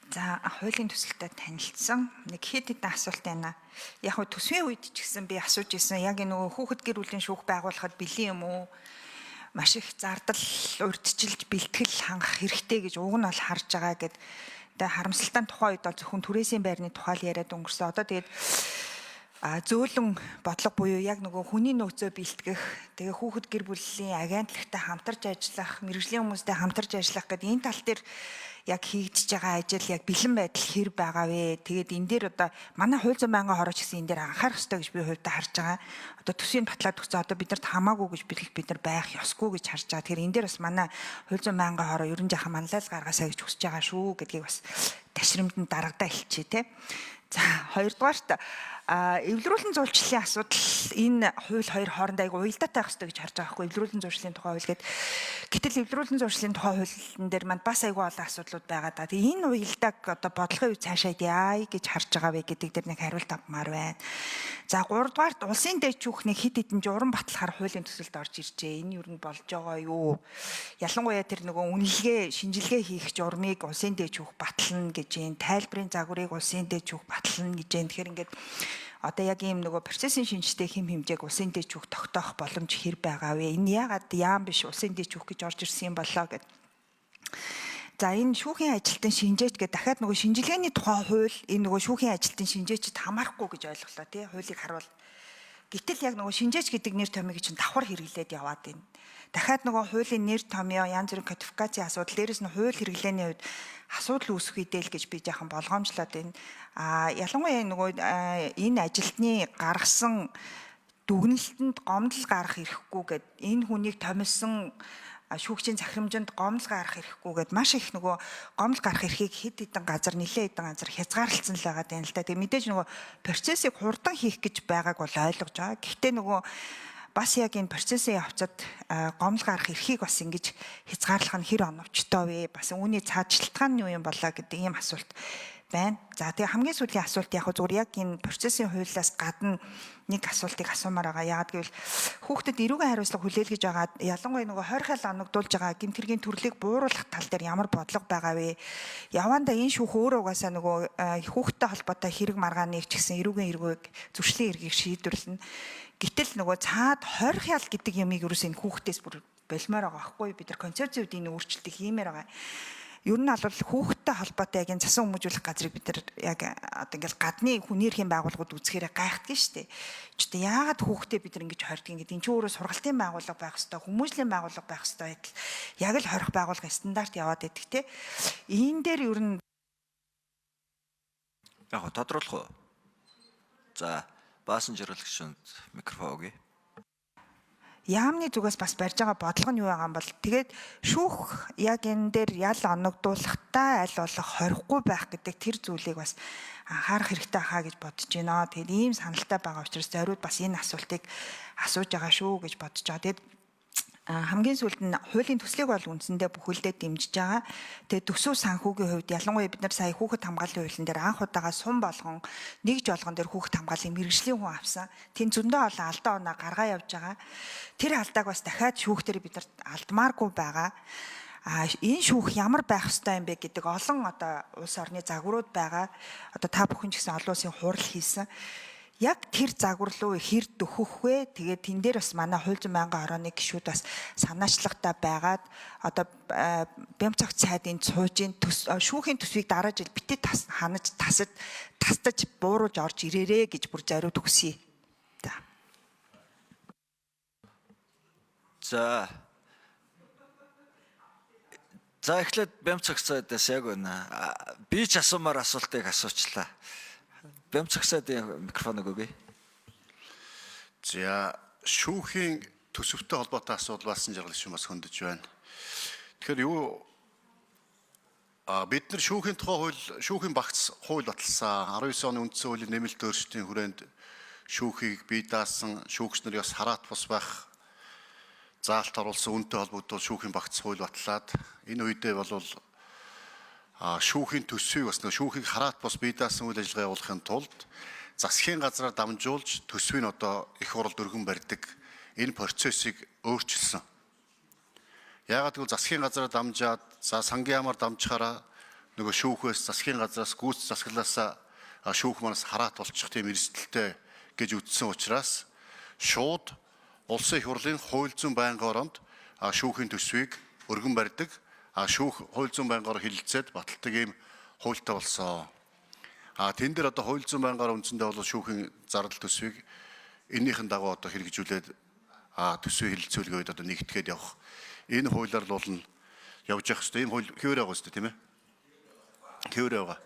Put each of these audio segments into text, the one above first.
За хуулийн төсөлтөд танилцсан нэг хэд хэдэн асуулт байна. Яг хөө төсвийн үед ч гэсэн би асууж ирсэн. Яг нөгөө хүүхэд гэр бүлийн шүүх байгуулахад бэлэн юм уу? Маш их зардал урьдчилж бэлтгэл хангах хэрэгтэй гэж уг нь бол харж байгаа гэд. Тэгээ харамсалтай тухайн үед бол зөвхөн түрээсийн байрны тухай л яриад өнгөрсөн. Одоо тэгээд зөөлөн бодлого буюу яг нөгөө хүний нөөцөө бэлтгэх, тэгээ хүүхэд гэр бүлийн агентлагтай хамтарч ажиллах, мэргэжлийн хүмүүстэй хамтарч ажиллах гэдэг энэ тал дээр яг хийгдэж байгаа ажил яг бэлэн байдал хэр байгаа вэ? Тэгээд энэ дээр одоо манай хууль зүйн байнгын хорооч гэсэн энэ дээр анхаарах хэрэгтэй гэж би хувьдаа харж байгаа. Одоо төсвийн батлаад өгсөн одоо бид нарт хамаагүй гэж бид нар байх ёсгүй гэж харж байгаа. Тэгэхээр энэ дээр бас манай хууль зүйн байнгын хороо ерөн жахан манлайлал гаргаасаа гэж хүсэж байгаа шүү гэдгийг бас ташрамданд дарагдаа хэлчихье те. За хоёрдугаарт эвлэрүүлэн зуулчлалын асуудал энэ хууль хоёр хоорондоо айгу уялдаатай байх хэрэгтэй гэж харж байгаа хгүй эвлэрүүлэн зуулчлалын тухай хууль гэдэг. Гэтэл эвлэрүүлэн зуулчлалын тухай хуулийн дээр манд бас айгу олон асуудлууд байгаа да. Тэгээ энэ уялдааг одоо бодлогын үе цаашаа яа гэж харж байгаа вэ гэдэг дээр нэг хариулт авмаар байна. За гуравдугаарт улсын дэд шүүхний хэд хэдэн журам батлахаар хуулийн төсөлд орж иржээ. Энэ юу нь болж байгаа юу? Ялангуяа тэр нөгөө үнэлгээ, шинжилгээ хийх журмыг улсын дэд шүүх батлана гэж юм. Тайлбарын загварыг улсын дэд шүүх батлана гэж юм. Тэгэхээр ингээд одоо яг ийм нөгөө процессын шинжтэй хэм хэмжээг улсын дэд шүүх тогтоох боломж хэр байгаа вэ? Энэ яагаад яам биш улсын дэд шүүх гэж орж ирсэн юм болоо гэд. За энэ шүүхийн ажилтан шинжээч гэдэг дахиад нөгөө шинжилгээний тухай хууль энэ нөгөө шүүхийн ажилтан шинжээчд хамаарахгүй гэж ойлголоо тий хуулийг харуул. Гэтэл яг нөгөө шинжээч гэдэг нэр томьёог чинь давхар хэрэглээд яваад байна. Дахиад нөгөө хуулийн нэр томьёо янз бүрийн кодификацийн асуудал дээрэс нь хууль хэрэглээний үед асуудал үүсэх үедээ л гэж би жаахан болгоомжлоод байна. Ялангуяа нөгөө энэ ажилтны гаргасан дүгнэлтэнд гомдол гарах эрхгүй гэд энэ хүнийг томилсон шүүгчийн захирамжинд гомдол гарах эрхгүйгээд маш их нөгөө гомдол гарах эрхийг хэд хэдэн газар нэлээд хэдэн газар хязгаарлалцсан л байгаа юм л да. Тэгээ мэдээж нөгөө процессыг хурдан хийх гэж байгааг бол ойлгож байгаа. Гэхдээ нөгөө бас яг энэ процессын явцад гомдол гарах эрхийг бас ингэж хязгаарлах нь хэр оновчтой вэ? Бас үүний цаашилтгаан нь юу юм болоо гэдэг ийм асуулт байна. За тэгээ хамгийн сүүлийн асуулт яг зүгээр яг энэ процессын хуулиас гадна нэг асуултыг асуумаар байгаа. Яагаад гэвэл хүүхдэд эрүүгийн хариуцлага хүлээлгэж байгаа ялангуяа нөгөө хойрхол оногдуулж байгаа гэмт хэргийн төрлийг бууруулах тал дээр ямар бодлого байгаа вэ? Явандаа энэ шүүх өөрөө угаасаа нөгөө хүүхдтэй холбоотой хэрэг маргааны ч гэсэн эрүүгийн эргөөг зөвшлийн эргийг шийдвэрлэнэ. Гэтэл нөгөө цаад хойрхол гэдэг ямиг ерөөс энэ хүүхдээс бүр болмоор байгаа байхгүй бид нар концепцийн үед энэ өөрчлөлтийг хиймээр байгаа. Ер нь бол хүүхдтэй холбоотой яг энэ засан хүмүүжүүлэх газрыг бид нар яг одоо ингээл гадны хүнээрхийн байгууллагууд үзэхээр гайхдаг шүү дээ. Ч одоо яагаад хүүхдээ бид нар ингэж хорьдгийг ингээд энэ ч өөрөө сургалтын байгууллага байх хэвээр хүмүүжлийн байгууллага байх хэвээр байтал яг л хорих байгууллагын стандарт яваад байдаг те. Энэ дээр ер нь яг тодруулах уу? За баасан жиргэлагчид микрофон өгье. Яамны зүгээс бас барьж байгаа бодлого нь юу байгаа юм бол тэгээд шүүх яг энэ дээр ял оногдуулахдаа аль болох хорихгүй байх гэдэг тэр зүйлийг бас анхаарах хэрэгтэй хаа гэж бодож байна. Тэгээд ийм саналтай байгаа учраас зориуд бас энэ асуултыг асууж байгаа шүү гэж бодож байгаа. Тэгээд хамгийн сүүлд нь хуулийн төслийг бол үндсэндээ бүхэлдээ дэмжиж байгаа. Тэгээд төсөв санхүүгийн хувьд ялангуяа бид нар сая хүүхэд хамгааллын хуулийн дээр анх удаага сум болгон нэг жолгон дээр хүүхэд хамгааллын мэргэжлийн хүн авсан. Тэн зөндөө олон алдаа оноо гаргаа явж байгаа. Тэр алдааг бас дахиад шүүхтэр бид нар алдмааргүй байгаа. Энэ шүүх ямар байх ёстой юм бэ гэдэг олон одоо улс орны загварууд байгаа. Одоо та бүхэн ч гэсэн олон улсын хурал хийсэн. Яг тэр загвар руу хэр дөхөх вэ? Тэгээд тэн дээр бас манай хууль зүйн байнгын хорооны гишүүд бас санаачлагтай байгаад одоо Бямцагт сайдын цуужийн шүүхийн төсвийг дараа жил битээ ханаж тасдаж бууруулж орж ирээрээ гэж бүр зориуд өгсөе. За эхлээд Бямцагт сайдаас яг байна. Би ч асуумаар асуултыг асуучлаа. Бямцагт сайдын микрофоныг өгье. За шүүхийн төсөвтэй холбоотой асуудал баасан жаргалагч бас хөндөж байна. Тэгэхээр юу бид нар шүүхийн тухай шүүхийн багц хууль баталсан 19 оны үндсэн хуулийн нэмэлт өөрчлөлтийн хүрээнд шүүхийг бие даасан шүүгч нар бас хараат бус байх заалт оруулсан үнэтэй холбогдвол шүүхийн багц хууль батлаад энэ үедээ бол шүүхийн төсвийг бас шүүхийг хараат бус бие даасан үйл ажиллагаа явуулахын тулд засгийн газраар дамжуулж төсвийг одоо их хурл дөргөн барьдаг энэ процессыг өөрчилсөн. Яагаад гэвэл засгийн газраар дамжаад за сангийн ямаар дамжихаараа нөгөө шүүхээс засгийн газраас гүйц засаглаасаа шүүх манаас хараат болчих тийм эрсдэлтэй гэж үзсэн учраас шууд улсын их хурлын хууль зүйн байнгын оронд шүүхийн төсвийг өргөн барьдаг шүүх хууль зүйн байнгаараа хилцээд баталдаг ийм хуультай болсон. Тэн дээр одоо хууль зүйн байнгаараа үндсэндээ бол шүүхийн зардал төсвийг эннийхэн дагуу одоо хэрэгжүүлээд төсвийн хилцүүлгийн үед одоо нэгтгэхэд явах. Энэ хуулиар л болно явж явах хэрэгтэй. Ийм хууль хэвээр байгаа үстэй тийм ээ. Хэвээр байгаа.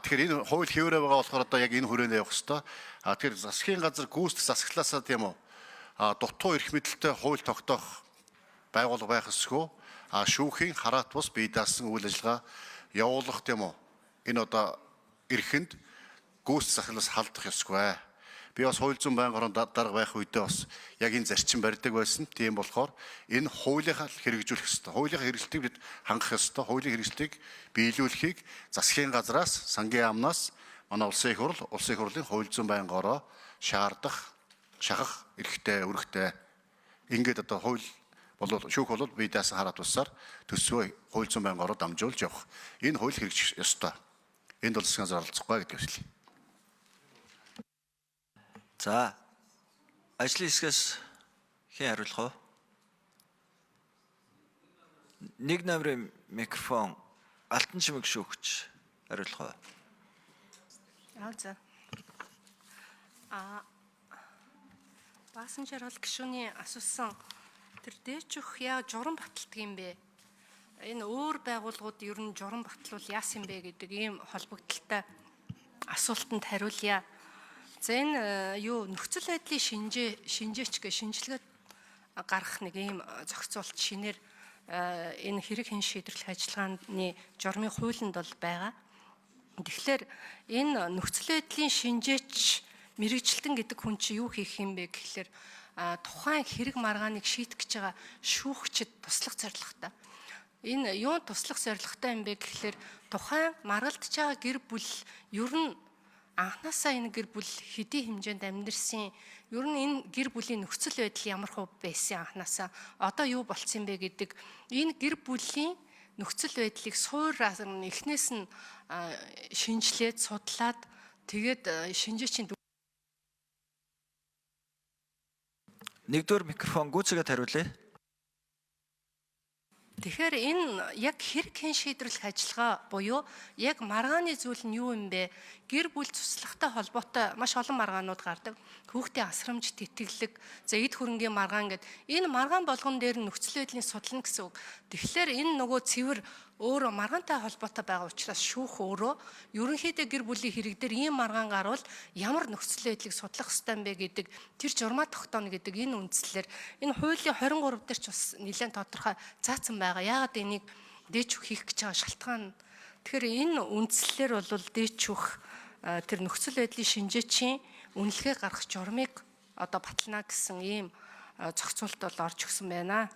Тэгэхээр энэ хууль хэвээр байгаа болохоор одоо яг энэ хүрээнд явах хэрэгтэй. Тэгэхээр засгийн газар гүйцэтгэх засаглаасаа тийм үү. Дутуу эрх мэдэлтэй хууль тогтоох байгууллага байх ёсгүй. Шүүхийн хараат бус бие даасан үйл ажиллагаа явуулах тийм үү. Энэ одоо эрхэнд гүйцэтгэх засаглаас халдах ёсгүй. Би бас хууль зүйн байнгын оронд дарга байх үедээ бас яг энэ зарчим барьдаг байсан. Тийм болохоор энэ хуулийнхаа хэрэгжүүлэх ёстой. Хуулийнхаа хэрэгжилтийг бид хангах ёстой. Хуулийн хэрэгжилтийг биелүүлэхийг засгийн газраас, сангийн яамнаас манай улсын их хурлын хууль зүйн байнгын ороо шаардах, шахах эрхтэй, үүрэгтэй. Ингээд одоо хууль болол шүүх болол бие даасан хараат тусаар төсвөө хууль зүйн байнгын ороо дамжуулж явах. Энэ хууль хэрэгжих ёстой. Энд бол засгийн газар оролцохгүй гэдэг хэлье. За ажлын хэсгээс хэн хариулах вэ? Нэг номерын микрофон Алтан Чимэг шүүгч хариулах вэ? За. Баасан жаргал гишүүний асуусан тэр дээчүх яа журам баталдаг юм бэ? Энэ өөр байгууллагууд ер нь журам батлуул яасан бэ гэдэг ийм холбогдолтой асуултанд хариулъя. За энэ нөхцөл байдлын шинжээч гэх шинжилгээ гаргах нэг ийм зохицуулт шинээр энэ хэрэг хэн шийдвэрлэх ажиллагааны журмын хуулинд бол байгаа. Тэгэхээр энэ нөхцөл байдлын шинжээч мэрэгжилтэн гэдэг хүн чинь юу хийх юм бэ гэхэлэр тухайн хэрэг маргааныг шийдэх гэж байгаа шүүгчид туслах зорилготой. Энэ юунд туслах зорилготой юм бэ гэхэлэр тухайн маргалдж байгаа гэр бүл ер нь анхнаасаа энэ гэр бүл хэдий хэмжээнд амьдэрсэн ер нь энэ гэр бүлийн нөхцөл байдал ямар хувь байсан анхнаасаа одоо юу болцсон бэ гэдэг энэ гэр бүлийн нөхцөл байдлыг суурьаар эхнээс нь шинжилээд судлаад тэгээд шинжээчийн Нэгдүгээр микрофон гүйцэгээд хариулъя. Тэгэхээр энэ яг хэрэг хэн шийдвэрлэх ажиллагаа буюу яг маргааны зүйл нь юу юм бэ? Гэр бүл туслахтай холбоотой маш олон маргаанууд гардаг. Хүүхдийн асрамж, тэтгэлэг, за эд хөрөнгийн маргаан гэдэг. Энэ маргаан болгон дээр нөхцөл байдлыг судлана гэсэн үг. Тэгэхээр энэ нөгөө цэвэр өөрөө маргаантай холбоотой байгаа учраас шүүх өөрөө ерөнхийдөө гэр бүлийн хэрэг дээр ийм маргаан гарвал ямар нөхцөл байдлыг судлах ёстой юм бэ гэдэг тэр журмаа тогтооно гэдэг энэ үндслээр энэ хуулийн 23 дээр ч бас нэлээд тодорхой заасан байгаа. Яагаад энийг дээчүх хийх гэж байгаа шалтгаан. Тэгэхээр энэ үндслээр бол дээчүх тэр нөхцөл байдлын шинжээчийн үнэлгээ гаргах журмыг одоо батлана гэсэн ийм зохицуулт бол орж өгсөн байна.